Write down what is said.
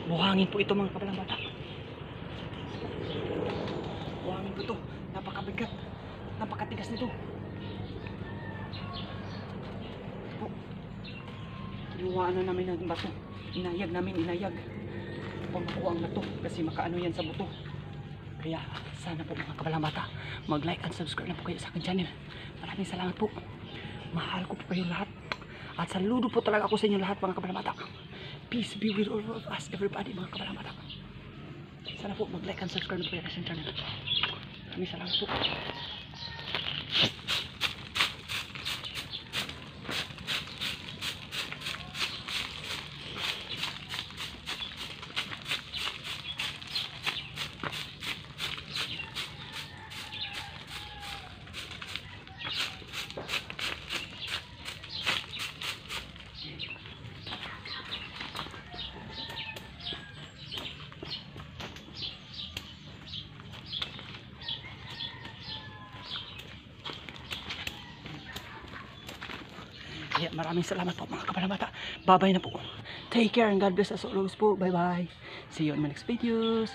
Buhangin po ito mga kabalang bata. Buhangin po ito. Napakabigat. Napakatigas nito. Po. Inuwaan na namin ng bato. Inayag namin, inayag. Upang makuha ang bato. Kasi makaano yan sa buto. Kaya sana po mga kabalang bata, mag-like and subscribe na po kayo sa akin channel. Maraming salamat po. Mahal ko po kayo lahat. At saludo po talaga ako sa inyo lahat mga kabalang bata. Peace be with all of us, everybody mga kabalang bata. Sana po mag-like and subscribe na po kayo sa akin channel. Maraming salamat po. Kaya maraming salamat po mga kabalang bata. Bye bye na po. Take care and God bless us always po. Bye bye. See you on my next videos.